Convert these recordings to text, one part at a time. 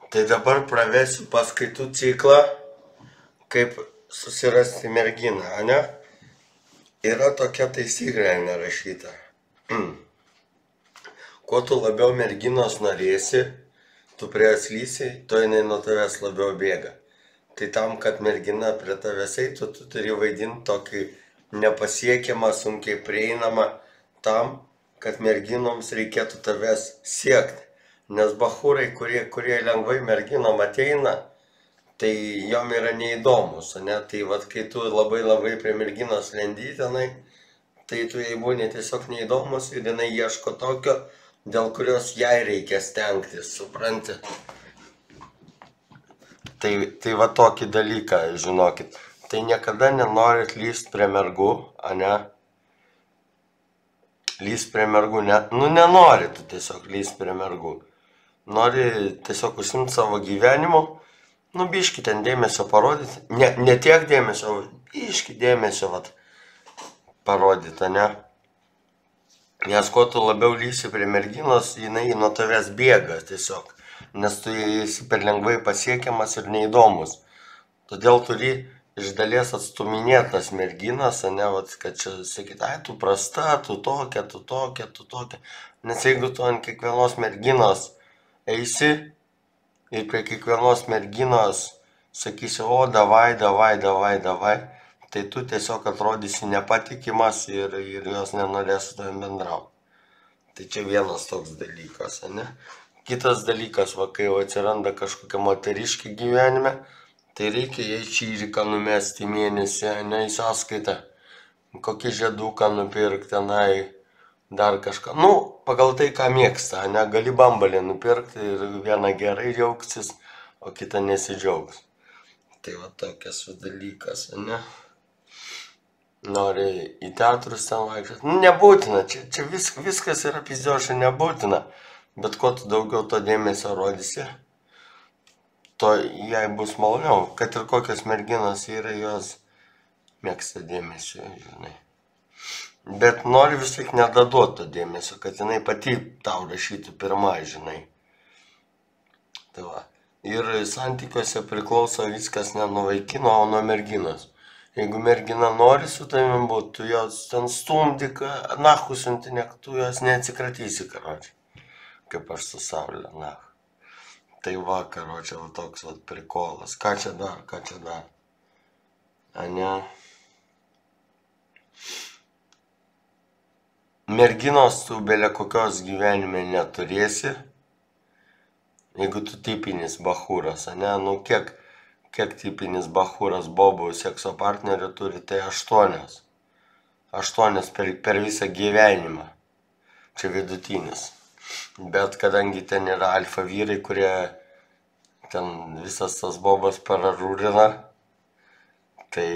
Tai dabar pravesiu paskaitų ciklą, kaip susirasti merginą, ane? Yra tokia taisyklė nerašyta. Kuo tu labiau merginos norėsi, tu prie jos lysi, tuo jinai nuo tavęs labiau bėga. Tai tam, kad mergina prie tavęs eitų, tu turi vaidinti tokį nepasiekiamą, sunkiai prieinamą, tam, kad merginoms reikėtų tavęs siekti. Nes bachūrai, kurie lengvai merginom ateina, tai jom yra neįdomus, ne? Tai vat, kai tu labai prie merginos lendi tenai, tai tu jai būni tiesiog neįdomus ir jinai ieško tokio, dėl kurios jai reikia stengtis, supranti? Tai va tokį dalyką, žinokit. Tai niekada nenorit lyst prie mergų, ane? Lyst prie mergų, nenori tu tiesiog lyst prie mergų. Nori tiesiog užsimti savo gyvenimu, biškį ten dėmesio parodyti. Ne tiek dėmesio, biškį dėmesio parodyti, ne? Nes kuo tu labiau lysi prie merginos, jinai nuo tavęs bėga tiesiog. Nes tu esi per lengvai pasiekiamas ir neįdomus. Todėl turi iš dalies atstuminėti tas merginas, ne, kad čia sakyt, ai, tu prasta, tu tokia. Nes jeigu tu ant kiekvienos merginos eisi ir prie kiekvienos merginos sakysi, o davai, tai tu tiesiog atrodysi nepatikimas ir jos nenorės su tavim bendrauti. Tai čia vienas toks dalykas, ne? Kitas dalykas, kai jau atsiranda kažkokia moteriškė gyvenime, tai reikia jai čyriką numesti mėnesį, ne, į sąskaitą. Kokį žieduką nupirkti, tenai, dar kažką. Pagal tai, ką mėgsta, ne, gali bambalį nupirkti ir vieną gerai džiaugsis, o kitą nesidžiaugs. Tai va tokias dalykas, ne? Nori į teatrus ten vaikščioti. Nebūtina, čia viskas yra pizdiošai nebūtina. Bet kuo tu daugiau to dėmesio rodysi, to jai bus maloniau. Kad ir kokios merginos yra, jos mėgsta dėmesio, žinai. Bet nori vis tiek nedaduoti to dėmesio, kad jinai pati tau rašytų pirma, žinai. Tai va. Ir santykiuose priklauso viskas ne nuo vaikino, o nuo merginos. Jeigu mergina nori su tavim būti, tu jos ten stumdyk, nahu siuntinėk, tu jos neatsikratysi, karočią. Kaip aš su Saulė, nahu. Tai va, karočią, toks prikolas. Ką čia dar? Ane? Merginos tu belė kokios gyvenime neturėsi, jeigu tu tipinis bachūras, ane? Kiek tipinis bachūras bobų sekso partnerių turi, tai 8. 8 per visą gyvenimą. Čia vidutinis. Bet kadangi ten yra alfa vyrai, kurie ten visas tas bobas pararūrina, tai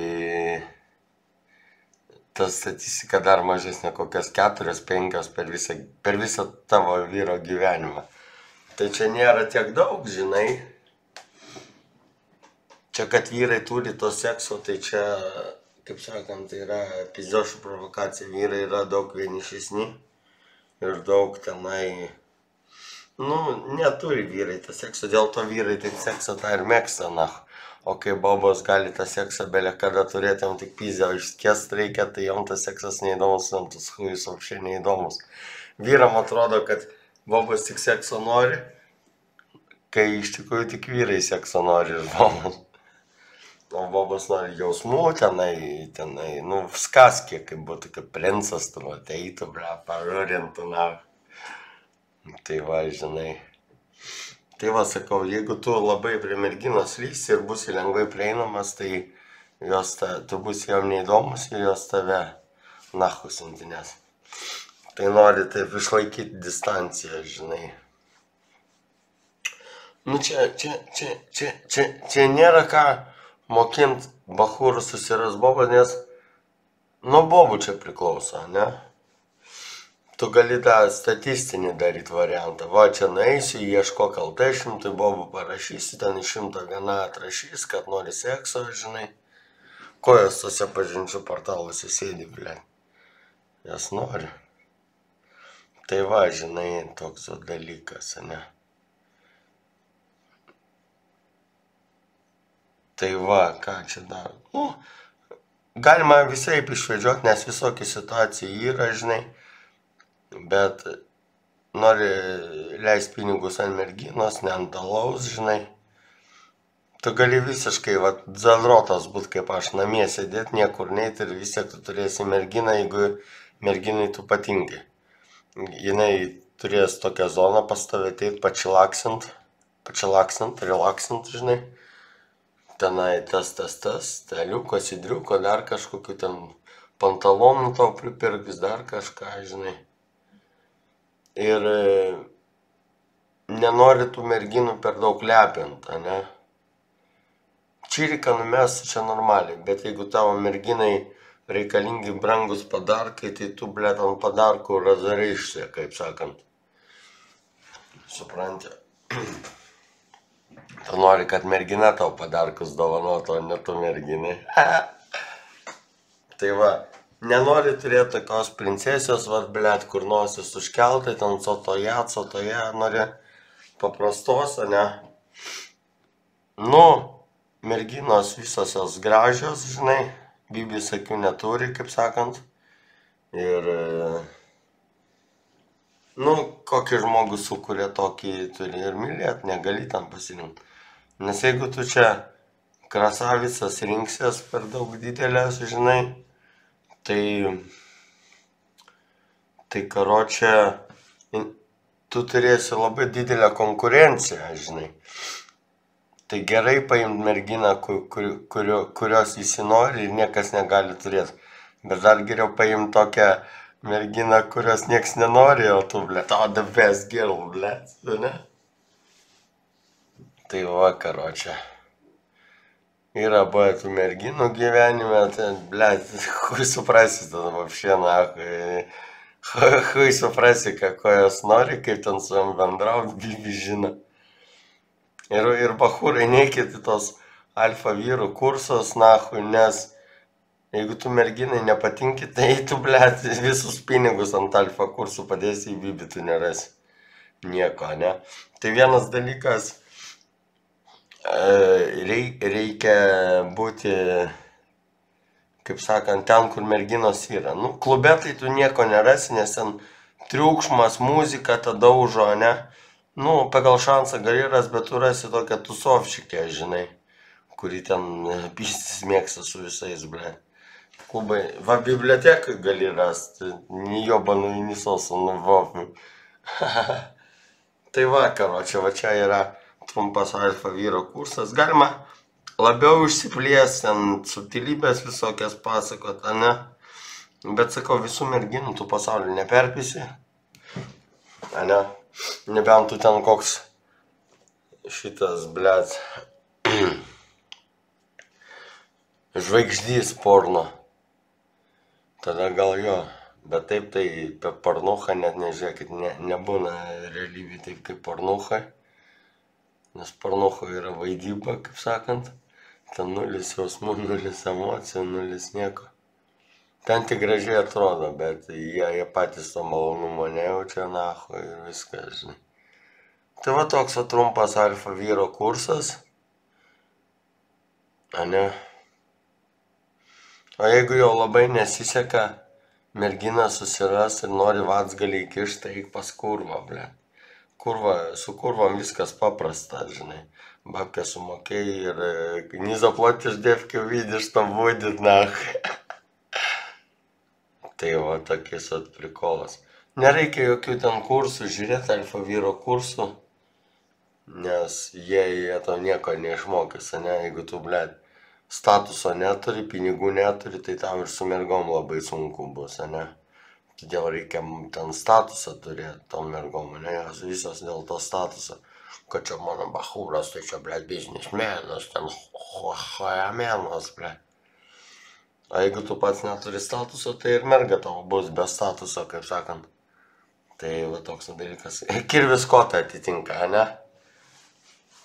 ta statistika dar mažesnė, kokias 4-5 per visą tavo vyro gyvenimą. Tai čia nėra tiek daug, žinai. Čia, kad vyrai turi to sekso, tai čia, kaip sakant, tai yra pizdiošų provokacija. Vyrai yra daug vienišesni ir daug tenai, neturi vyrai tą sekso, dėl to vyrai tik seksą tą ir mėgsta, O kai bobos gali tą seksą belė kada turėti, jam tik pizdė išskėst reikia, tai jam tas seksas neįdomus, jam tas hujus apšiai neįdomus. Vyram atrodo, kad bobos tik sekso nori, kai iš tikrųjų tik vyrai sekso nori ir bobos. O bobos nori jausmų tenai, skaskė, kaip būtų, kaip princas, tu ateitų, parūrintų, Tai va, žinai. Tai va, sakau, jeigu tu labai prie merginos lysi ir būsi lengvai prieinamas, tai tu būsi jam neįdomus ir jos tave nahu siuntinės. Tai nori taip išlaikyti distanciją, žinai. Čia nėra ką mokint bachūrų susiras bobą, nes nuo bobų čia priklauso, ne? Tu gali tą statistinį daryti variantą. Va, čia nueisi, ieško kaltai, 100 bobų parašysi, ten iš 101 atrašys, kad nori sekso, žinai. Ko jos tose pažinčių portaluose sėdi, blė? Jas nori. Tai va, žinai, toks dalykas, ne? Tai va, ką čia dar. Nu, galima visaip išvedžioti, nes visokia situacija yra, žinai. Bet nori leisti pinigus ant merginos, ne ant alaus, žinai. Tu gali visiškai, va, zadrotas būt kaip aš, namie sėdėti, niekur neit ir vis tiek tu turėsi merginą, jeigu merginai tu patinki. Jinai turės tokią zoną pas tave ateit, pačilaksint, relaksint, žinai. Tenai tas, teliuko, sidriuko, dar kažkokiu ten pantalonų tau pripirks, dar kažką, žinai. Ir nenori tų merginų per daug lepint, ne? Čiriką numesti čia normaliai, bet jeigu tavo merginai reikalingi brangus padarkai, tai tu, blėt, ant padarkų razarišsi, kaip sakant. Supranti? Tu nori, kad mergina tau padarkus dovanotų, o ne tu merginai. Tai va, nenori turėti tokios princesijos, va, blėt, kur nosis užkeltai, ten sotoje, nori paprastos, ne? Nu, merginos visos jos gražios, žinai, bibis akių neturi, kaip sakant. Ir, nu, kokį žmogų sukuria, tokį turi ir mylėt, negali tam pasirinkti. Nes jeigu tu čia krasavicas rinksies per daug didelės, žinai, tai karočią, tu turėsi labai didelę konkurenciją, žinai. Tai gerai paimti merginą, kurios įsinori ir niekas negali turėti. Bet dar geriau paimti tokią merginą, kurios nieks nenori, o tu, blėt, the best girl, blėt, ne? Tai va, karočią. Yra buvę tų merginų gyvenime, tai, blėt, hui suprasi tada vapšė, hui suprasi, ko jos nori, kaip ten su jom bendrauti, bibi žino. Ir bachūrai neikit į tos alfa vyrų kursus, nes jeigu tu merginai nepatinki, tai tu, blėt, visus pinigus ant alfa kursų padėsi į bibį, tu nerasi nieko, ne? Tai vienas dalykas, reikia būti, kaip sakant, ten, kur merginos yra. Nu, klube tai tu nieko nerasi, nes ten triukšmas, muzika tada daužo, ne? Nu, pagal šansą gali rast, bet tu rasi tokią tusovšikę, žinai, kuri ten pystis mėgsta su visais, ble. Klubai, va, bibliotekai gali rasti, jobanų įnisosų, nu, vopnių. Tai va, karočią, va čia yra trumpas alfa vyro kursas. Galima labiau išsiplėsti, ant subtilybės visokias pasakot, ne? Bet sakau, visų merginų tu pasaulį neperpisi, ne? Nebent tu ten koks šitas, blėt, žvaigždys porno. Tada gal jo, bet taip tai apie pornuchą net nežiūrėkit, nebūna realybė taip kaip pornuchai. Nes pornucho yra vaidyba, kaip sakant. Ten nulis jausmų, nulis emocijų, nulis nieko. Ten tik gražiai atrodo, bet jie patys to malonumo nejaučia, nacho ir viskas, žinai. Tai va toks trumpas alfa vyro kursas. Ane? O jeigu jau labai nesiseka, mergina susiras ir nori vatsgalį įkišti, tai eik pas kurvą, ble. Su kurvom viskas paprasta, žinai. Babkę sumokėjai ir не заплатишь девке, увидишь, там будет, нахуй. Tai va, tokis prikolas. Nereikia jokių ten kursų, žiūrėti alfa vyro kursų, nes jie tau nieko neišmokys, ne? Jeigu tu, blėt, statuso neturi, pinigų neturi, tai tau ir su mergom labai sunku bus, ne? Todėl reikia ten statusą turėti tom mergom, ne? Jos visos dėl to statuso, kad čia mano bachūras, tai čia, blėt, biznismenas, ten hojamenas, blėt. O jeigu tu pats neturi statuso, tai ir merga tavo bus be statuso, kaip sakant. Tai va toks dalykas. Kirvis kotą atitinka, ne?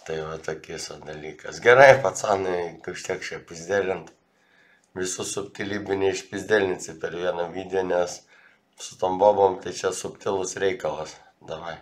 Tai va tokis dalykas. Gerai, pacanai, kažkiek čia pizdelint. Visus subtilybį neišpizdelinsi per vieną video, nes su tom bobom tai čia subtilus reikalas. Davai.